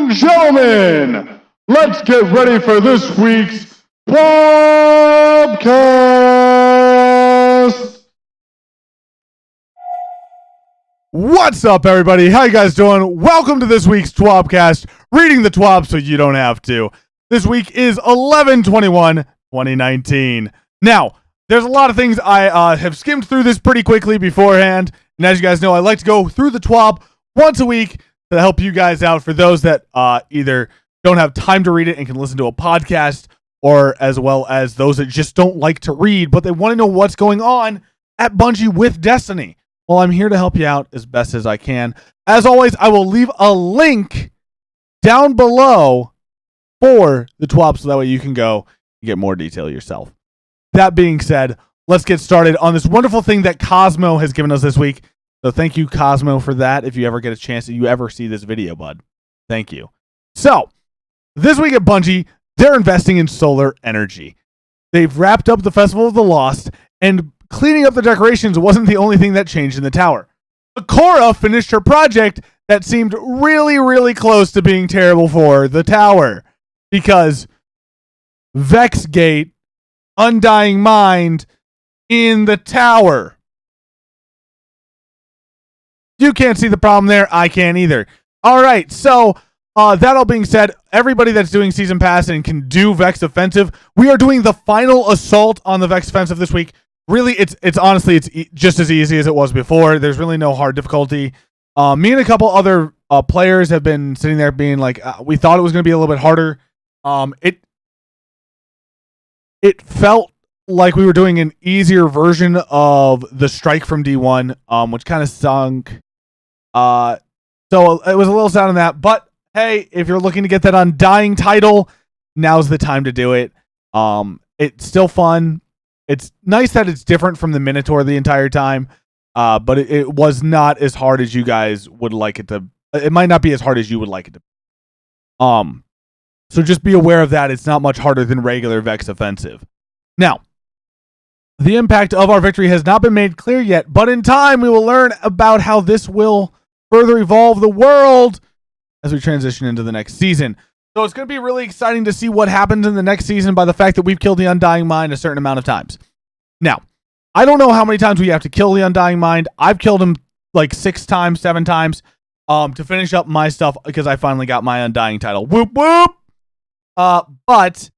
and gentlemen, let's get ready for this week's TWAB-Cast. What's up, everybody? How you guys doing? Welcome to this week's TWAB-Cast, reading the TWAB so you don't have to. This week is 11/21/2019. Now, there's a lot of things I have skimmed through this pretty quickly beforehand, and as you guys know, I like to go through the TWAB once a week to help you guys out for those that either don't have time to read it and can listen to a podcast, or as well as those that just don't like to read, but they want to know what's going on at Bungie with Destiny. Well, I'm here to help you out as best as I can. As always, I will leave a link down below for the TWAB so that way you can go and get more detail yourself. That being said, let's get started on this wonderful thing that Cosmo has given us this week. So thank you, Cosmo, for that. If you ever get a chance, if you ever see this video, bud, thank you. So this week at Bungie, they're investing in solar energy. They've wrapped up the Festival of the Lost, and cleaning up the decorations wasn't the only thing that changed in the tower. Akora finished her project that seemed really, really close to being terrible for the tower, because Vexgate, Undying Mind in the tower. You can't see the problem there. I can't either. All right, so that all being said, everybody that's doing Season Pass and can do Vex Offensive, we are doing the final assault on the Vex Offensive this week. Really, it's honestly, it's just as easy as it was before. There's really no hard difficulty. Me and a couple other players have been sitting there being like, we thought it was going to be a little bit harder. It felt like we were doing an easier version of the Strike from D1, which kind of stunk. So it was a little sad on that. But hey, if you're looking to get that Undying title, now's the time to do it. It's still fun. It's nice that it's different from the Minotaur the entire time, but it was not as hard as you guys would like it to. It might not be as hard as you would like it to. So just be aware of that. It's not much harder than regular Vex Offensive. Now, the impact of our victory has not been made clear yet, but in time we will learn about how this will further evolve the world as we transition into the next season. So it's going to be really exciting to see what happens in the next season by the fact that we've killed the Undying Mind a certain amount of times. Now, I don't know how many times we have to kill the Undying Mind. I've killed him like 6 times, 7 times to finish up my stuff because I finally got my Undying title. Whoop, whoop! But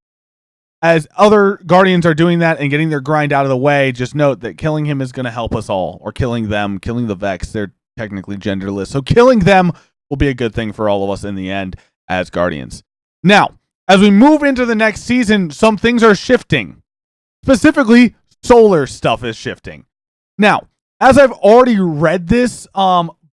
as other Guardians are doing that and getting their grind out of the way, just note that killing him is going to help us all. Or killing them, killing the Vex. They're technically genderless. So killing them will be a good thing for all of us in the end as Guardians. Now, as we move into the next season, some things are shifting. Specifically, solar stuff is shifting. Now, as I've already read this,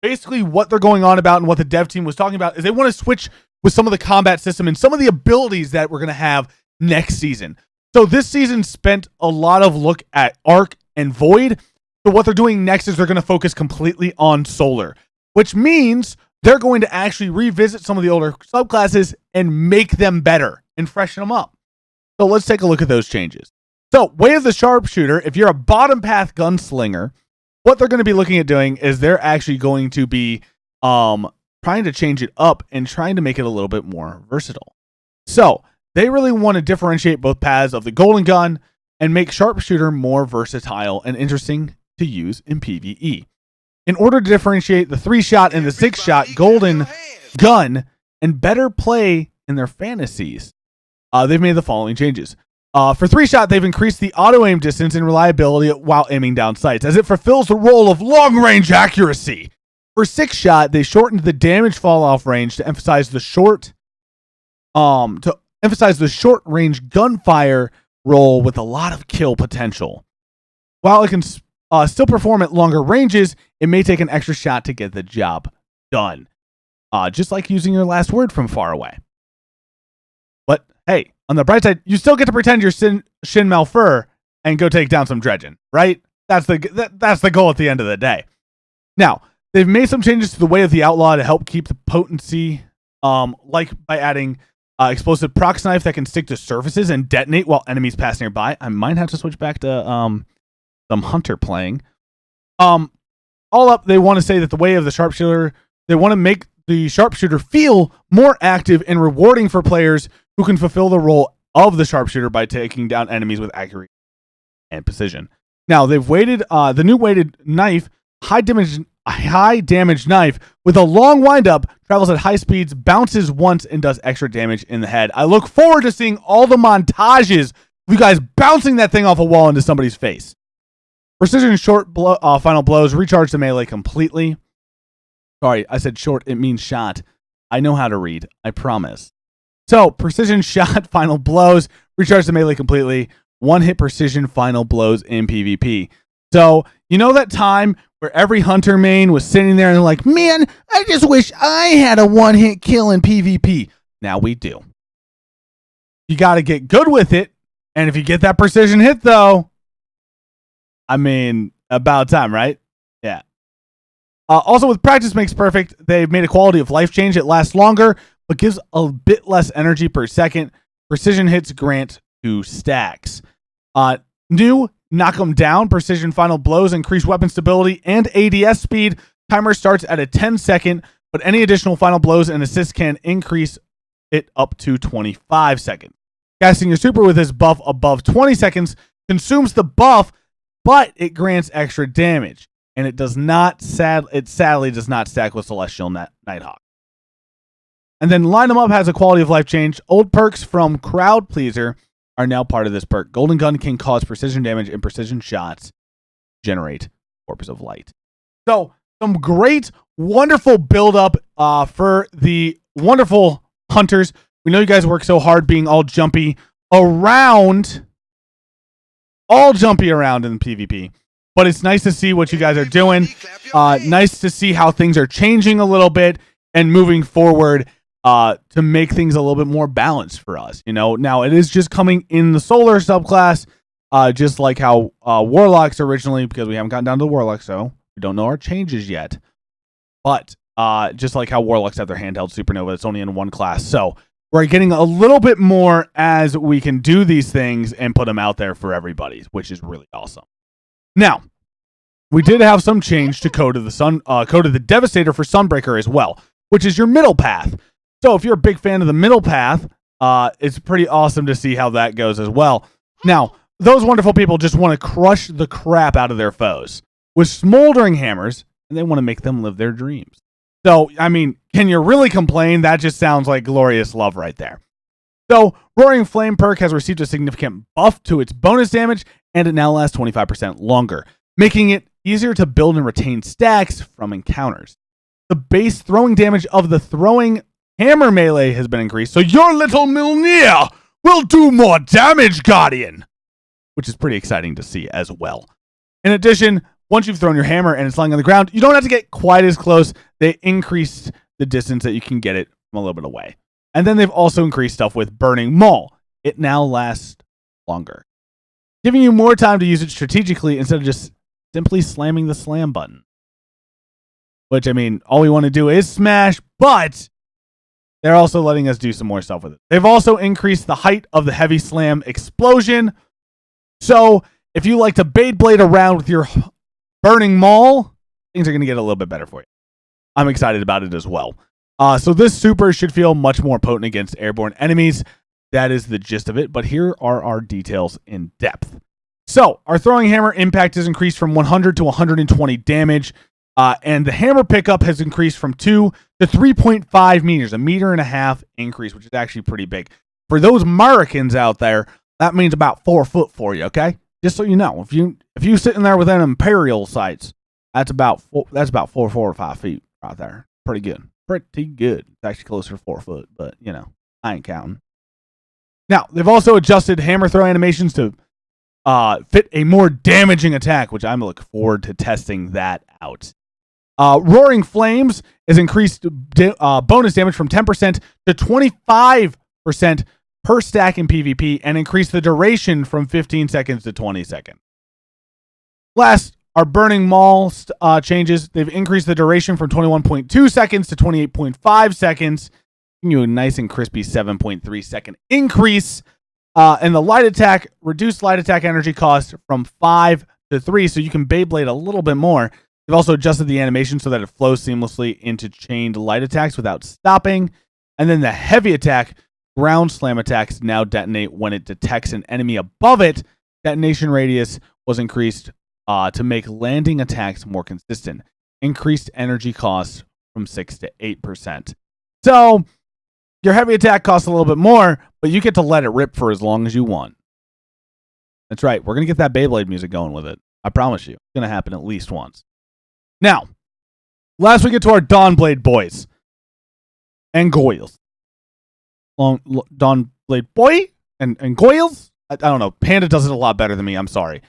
basically what they're going on about and what the dev team was talking about is they want to switch with some of the combat system and some of the abilities that we're going to have next season. So this season spent a lot of look at Arc and Void. So what they're doing next is they're going to focus completely on solar, which means they're going to actually revisit some of the older subclasses and make them better and freshen them up. So let's take a look at those changes. So Way of the Sharpshooter, if you're a bottom path gunslinger, what they're going to be looking at doing is they're actually going to be trying to change it up and trying to make it a little bit more versatile. So they really want to differentiate both paths of the Golden Gun and make Sharpshooter more versatile and interesting to use in PvE. In order to differentiate the 3-shot and the 6-shot Golden Gun and better play in their fantasies, they've made the following changes. For 3-shot, they've increased the auto-aim distance and reliability while aiming down sights, as it fulfills the role of long-range accuracy. For 6-shot, they shortened the damage fall-off range to emphasize the short-range gunfire role with a lot of kill potential. While it can still perform at longer ranges, it may take an extra shot to get the job done. Just like using your last word from far away. But hey, on the bright side, you still get to pretend you're Shin Malfur and go take down some dredging, right? That's the goal at the end of the day. Now, they've made some changes to the Way of the Outlaw to help keep the potency, like by adding explosive prox knife that can stick to surfaces and detonate while enemies pass nearby. I might have to switch back to some Hunter playing. All up, they want to say that the Way of the Sharpshooter, they want to make the sharpshooter feel more active and rewarding for players who can fulfill the role of the sharpshooter by taking down enemies with accuracy and precision. Now, they've weighted the new weighted knife, high damage knife with a long windup, travels at high speeds, bounces once, and does extra damage in the head. I look forward to seeing all the montages of you guys bouncing that thing off a wall into somebody's face. Precision short final blows recharge the melee completely. Sorry, I said short. It means shot. I know how to read. I promise. So, precision shot final blows recharge the melee completely. One-hit precision final blows in PvP. So, you know that time where every hunter main was sitting there and like, man, I just wish I had a one-hit kill in PvP. Now we do. You got to get good with it. And if you get that precision hit, though, I mean, about time, right? Yeah. Also, with practice makes perfect, they've made a quality of life change. It lasts longer, but gives a bit less energy per second. Precision hits grant 2 stacks. New knock 'em down, precision final blows, increase weapon stability and ADS speed. Timer starts at a 10-second, but any additional final blows and assists can increase it up to 25 seconds. Casting your super with this buff above 20 seconds consumes the buff, but it grants extra damage. And it sadly does not stack with Celestial Nighthawk. And then Line 'em Up has a quality of life change. Old perks from Crowd Pleaser are now part of this perk. Golden Gun can cause precision damage and precision shots generate orbs of light. So some great, wonderful build-up for the wonderful hunters. We know you guys work so hard being all jumpy around in PvP. But it's nice to see what you guys are doing. Nice to see how things are changing a little bit and moving forward to make things a little bit more balanced for us. You know, now it is just coming in the solar subclass, just like how Warlocks originally, because we haven't gotten down to the Warlocks, so we don't know our changes yet. But just like how Warlocks have their handheld supernova, it's only in one class. So we're getting a little bit more as we can do these things and put them out there for everybody, which is really awesome. Now, we did have some change to Code of the Devastator for Sunbreaker as well, which is your middle path. So if you're a big fan of the middle path, it's pretty awesome to see how that goes as well. Now, those wonderful people just want to crush the crap out of their foes with smoldering hammers, and they want to make them live their dreams. So, I mean, can you really complain? That just sounds like glorious love right there. So, Roaring Flame perk has received a significant buff to its bonus damage, and it now lasts 25% longer, making it easier to build and retain stacks from encounters. The base throwing damage of the throwing hammer melee has been increased, so your little Milnir will do more damage, Guardian! Which is pretty exciting to see as well. In addition, once you've thrown your hammer and it's lying on the ground, you don't have to get quite as close. They increased the distance that you can get it from a little bit away. And then they've also increased stuff with Burning Maul. It now lasts longer, giving you more time to use it strategically instead of just simply slamming the slam button. Which, I mean, all we want to do is smash, but they're also letting us do some more stuff with it. They've also increased the height of the heavy slam explosion. So if you like to Beyblade around with your Burning Maul, things are going to get a little bit better for you. I'm excited about it as well. So this super should feel much more potent against airborne enemies. That is the gist of it, but here are our details in depth. So our throwing hammer impact is increased from 100 to 120 damage, and the hammer pickup has increased from 2 to 3.5 meters, a meter and a half increase, which is actually pretty big. For those Americans out there, that means about 4 foot for you, okay? Just so you know, if you sitting there with an Imperial sights, that's about 4 or 5 feet right there. Pretty good. It's actually closer to 4 foot, but you know, I ain't counting. Now, they've also adjusted hammer throw animations to fit a more damaging attack, which I'm looking forward to testing that out. Roaring Flames has increased bonus damage from 10% to 25% per stack in PvP and increased the duration from 15 seconds to 20 seconds. Last, our Burning Maul changes. They've increased the duration from 21.2 seconds to 28.5 seconds, giving you a nice and crispy 7.3 second increase. And the light attack, reduced light attack energy cost from 5 to 3, so you can Beyblade a little bit more. They've also adjusted the animation so that it flows seamlessly into chained light attacks without stopping. And then the heavy attack, ground slam attacks now detonate when it detects an enemy above it. Detonation radius was increased to make landing attacks more consistent. Increased energy costs from 6 to 8%. So your heavy attack costs a little bit more, but you get to let it rip for as long as you want. That's right. We're going to get that Beyblade music going with it. I promise you. It's going to happen at least once. Now, last we get to our Dawnblade boys and Goyles. Dawnblade boy and Goyles? I don't know. Panda does it a lot better than me. I'm sorry.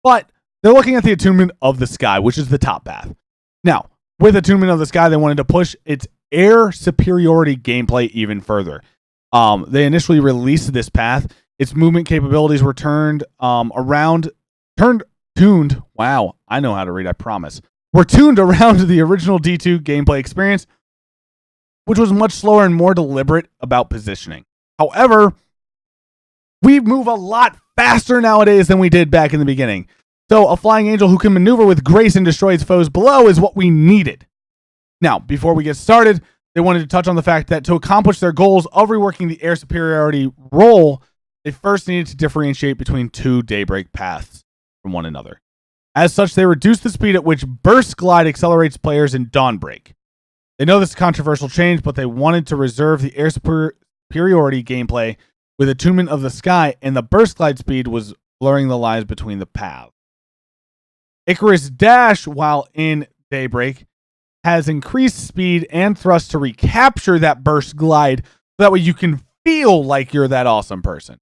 But they're looking at the Attunement of the Sky, which is the top path. Now, with Attunement of the Sky, they wanted to push its air superiority gameplay even further. They initially released this path. Its movement capabilities were tuned. Wow, I know how to read, I promise. Were tuned around the original D2 gameplay experience, which was much slower and more deliberate about positioning. However, we move a lot faster nowadays than we did back in the beginning. So a flying angel who can maneuver with grace and destroy its foes below is what we needed. Now, before we get started, they wanted to touch on the fact that to accomplish their goals of reworking the air superiority role, they first needed to differentiate between two Daybreak paths from one another. As such, they reduced the speed at which Burst Glide accelerates players in Dawnbreak. They know this is a controversial change, but they wanted to reserve the air superiority gameplay with Attunement of the Sky, and the Burst Glide speed was blurring the lines between the paths. Icarus Dash, while in Daybreak, has increased speed and thrust to recapture that Burst Glide, so that way you can feel like you're that awesome person.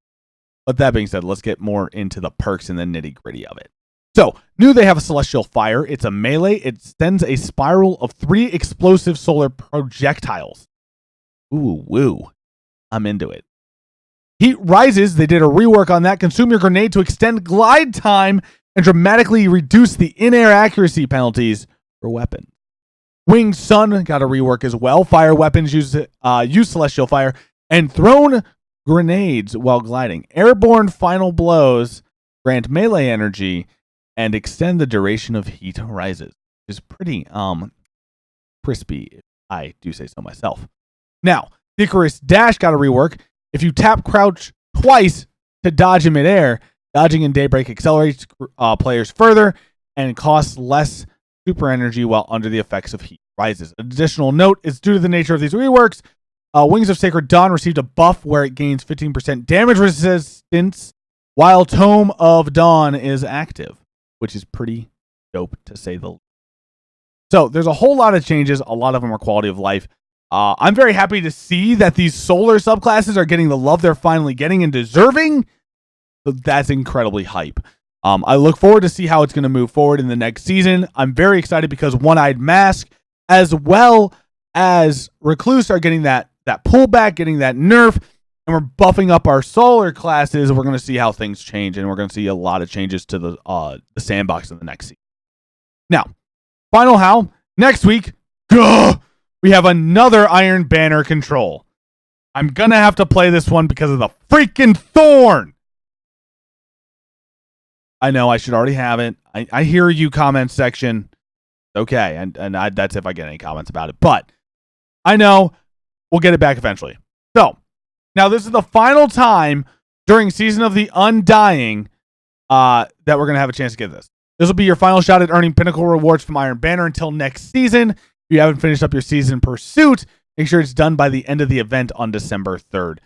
But that being said, let's get more into the perks and the nitty-gritty of it. So, new they have a Celestial Fire. It's a melee. It sends a spiral of 3 explosive solar projectiles. Ooh, woo. I'm into it. Heat Rises, they did a rework on that. Consume your grenade to extend glide time and dramatically reduce the in-air accuracy penalties for weapons. Winged Sun got a rework as well. Fire weapons use Celestial Fire and thrown grenades while gliding. Airborne Final Blows grant melee energy and extend the duration of Heat Rises. Which is pretty crispy, if I do say so myself. Now, Icarus Dash got a rework. If you tap crouch twice to dodge in midair, dodging in Daybreak accelerates players further and costs less super energy while under the effects of Heat Rises. Additional note is due to the nature of these reworks, Wings of Sacred Dawn received a buff where it gains 15% damage resistance while Tome of Dawn is active, which is pretty dope to say the least. So there's a whole lot of changes. A lot of them are quality of life. I'm very happy to see that these solar subclasses are getting the love they're finally getting and deserving. So that's incredibly hype. I look forward to see how it's going to move forward in the next season. I'm very excited because One-Eyed Mask as well as Recluse are getting that pullback, getting that nerf, and we're buffing up our solar classes. We're going to see how things change, and we're going to see a lot of changes to the sandbox in the next season. Now, final how, next week, we have another Iron Banner control. I'm going to have to play this one because of the freaking thorn. I know I should already have it. I hear you, comment section. Okay, and that's if I get any comments about it. But I know we'll get it back eventually. So, now this is the final time during Season of the Undying that we're going to have a chance to get this. This will be your final shot at earning pinnacle rewards from Iron Banner until next season. If you haven't finished up your season pursuit, make sure it's done by the end of the event on December 3rd.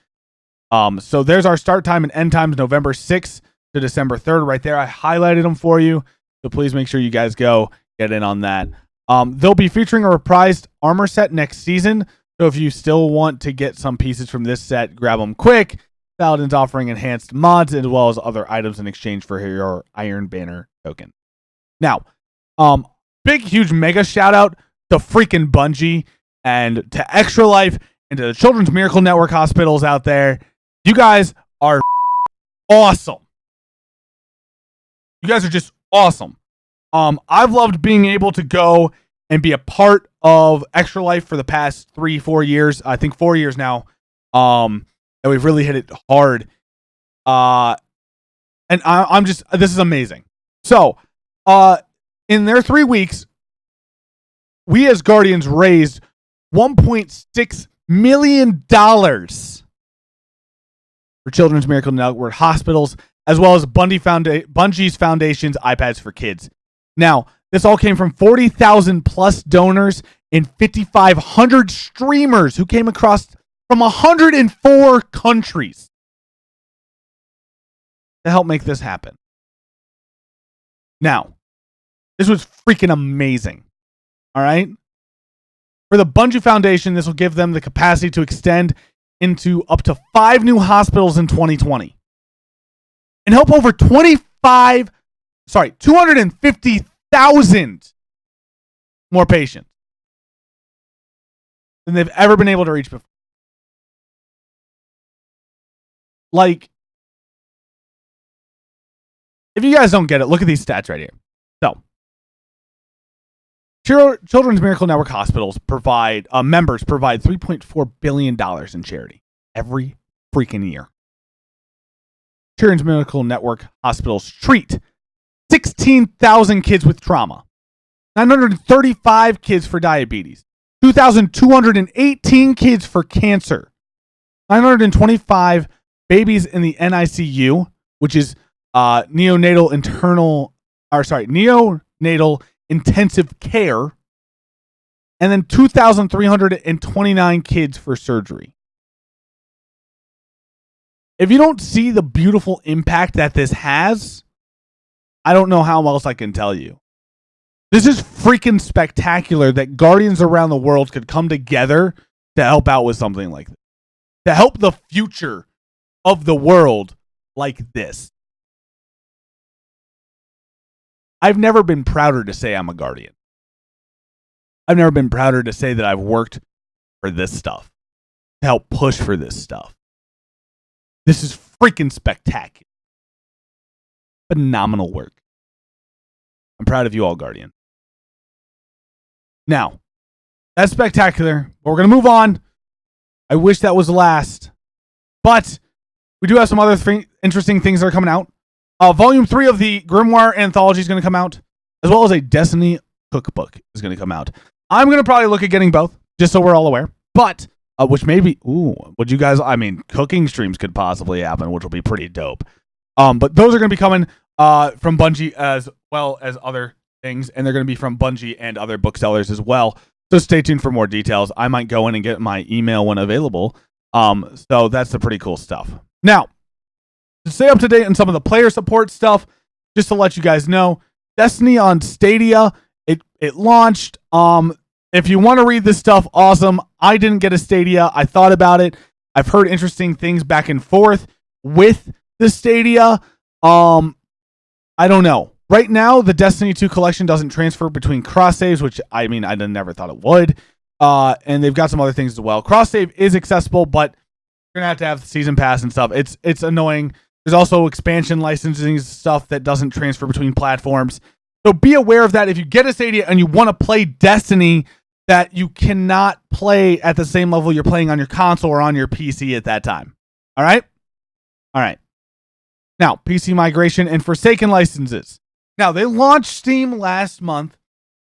So there's our start time and end times, November 6th to December 3rd right there. I highlighted them for you, so please make sure you guys go get in on that. They'll be featuring a reprised armor set next season, so if you still want to get some pieces from this set, grab them quick. Paladin's offering enhanced mods as well as other items in exchange for your Iron Banner token. Now, big, huge, mega shout out to freaking Bungie and to Extra Life and to the Children's Miracle Network hospitals out there. You guys are awesome. You guys are just awesome. I've loved being able to go and be a part of Extra Life for the past 3-4 years. I think 4 years now. And we've really hit it hard. And I'm just, this is amazing. So, in their 3 weeks, we as Guardians raised $1.6 million for Children's Miracle Network hospitals, as well as Bungie's Foundation's iPads for Kids. Now, this all came from 40,000 plus donors and 5,500 streamers who came across from 104 countries to help make this happen. Now, this was freaking amazing. All right? For the Bungie Foundation, this will give them the capacity to extend into up to 5 new hospitals in 2020 and help over 250,000 more patients than they've ever been able to reach before. Like, if you guys don't get it, look at these stats right here. So, Children's Miracle Network hospitals members provide $3.4 billion in charity every freaking year. Children's Miracle Network hospitals treat 16,000 kids with trauma, 935 kids for diabetes, 2,218 kids for cancer, 925 babies in the NICU, which is neonatal intensive care, and then 2,329 kids for surgery. If you don't see the beautiful impact that this has, I don't know how else I can tell you. This is freaking spectacular that Guardians around the world could come together to help out with something like this. To help the future of the world like this. I've never been prouder to say I'm a Guardian. I've never been prouder to say that I've worked for this stuff, to help push for this stuff. This is freaking spectacular. Phenomenal work. I'm proud of you all, Guardian. Now, that's spectacular, but we're going to move on. I wish that was the last, but we do have some other interesting things that are coming out. Volume 3 of the Grimoire Anthology is going to come out, as well as a Destiny cookbook is going to come out. I'm going to probably look at getting both, just so we're all aware. But, which maybe, would you guys, cooking streams could possibly happen, which will be pretty dope. But those are going to be coming from Bungie as well as other things, and they're going to be from Bungie and other booksellers as well. So stay tuned for more details. I might go in and get my email when available. So that's the pretty cool stuff. Now, to stay up to date on some of the player support stuff, just to let you guys know, Destiny on Stadia, it launched. If you want to read this stuff, awesome. I didn't get a Stadia. I thought about it. I've heard interesting things back and forth with the Stadia. I don't know. Right now, the Destiny 2 collection doesn't transfer between cross saves, which I never thought it would. And they've got some other things as well. Cross save is accessible, but you're gonna have to have the season pass and stuff. It's annoying. There's also expansion licensing stuff that doesn't transfer between platforms. So be aware of that. If you get a Stadia and you want to play Destiny, that you cannot play at the same level you're playing on your console or on your PC at that time. All right? All right. Now, PC migration and Forsaken licenses. Now, they launched Steam last month.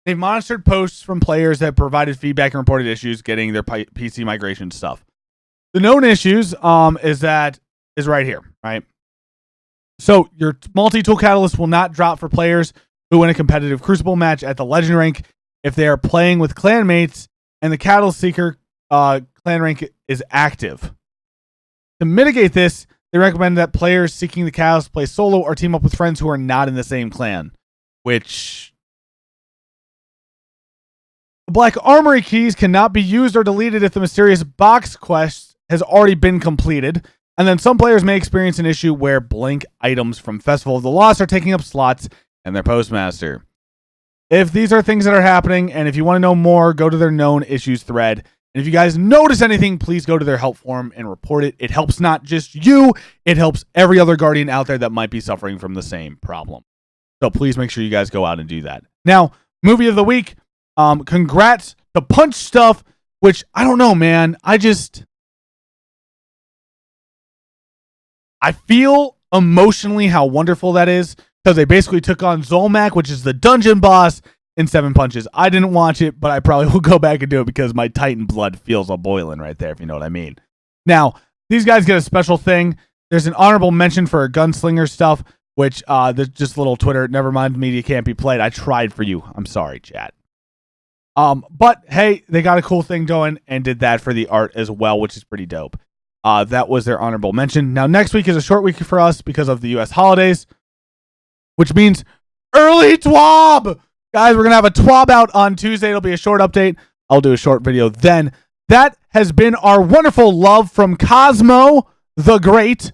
They've monitored posts from players that provided feedback and reported issues getting their PC migration stuff. The known issues is right here, right? So your multi-tool catalyst will not drop for players who win a competitive Crucible match at the Legend rank if they are playing with clanmates and the Catalyst Seeker clan rank is active. To mitigate this, they recommend that players seeking the Catalyst play solo or team up with friends who are not in the same clan, which... The Black Armory keys cannot be used or deleted if the mysterious box quest has already been completed. And then some players may experience an issue where blank items from Festival of the Lost are taking up slots in their postmaster. If these are things that are happening, and if you want to know more, go to their known issues thread. And if you guys notice anything, please go to their help forum and report it. It helps not just you, it helps every other Guardian out there that might be suffering from the same problem. So please make sure you guys go out and do that. Now, movie of the week. Congrats to Punch Stuff, which I don't know, man. I feel emotionally how wonderful that is, because they basically took on Zolmak, which is the dungeon boss, in 7 Punches. I didn't watch it, but I probably will go back and do it because my Titan blood feels a boiling right there, if you know what I mean. Now, these guys get a special thing. There's an honorable mention for gunslinger stuff, which just little Twitter, never mind, media can't be played. I tried for you. I'm sorry, chat. But hey, they got a cool thing going and did that for the art as well, which is pretty dope. That was their honorable mention. Now, next week is a short week for us because of the U.S. holidays, which means early TWAB. Guys, we're going to have a TWAB out on Tuesday. It'll be a short update. I'll do a short video then. That has been our wonderful love from Cosmo the Great,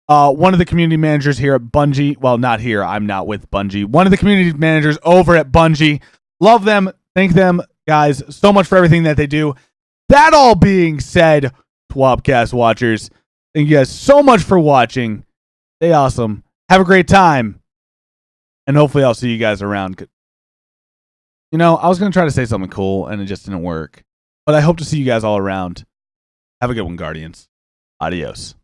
one of the community managers here at Bungie. Well, not here. I'm not with Bungie. One of the community managers over at Bungie. Love them. Thank them, guys, so much for everything that they do. That all being said, TWAB-Cast watchers, thank you guys so much for watching. Stay awesome. Have a great time. And hopefully I'll see you guys around. You know, I was going to try to say something cool, and it just didn't work. But I hope to see you guys all around. Have a good one, Guardians. Adios.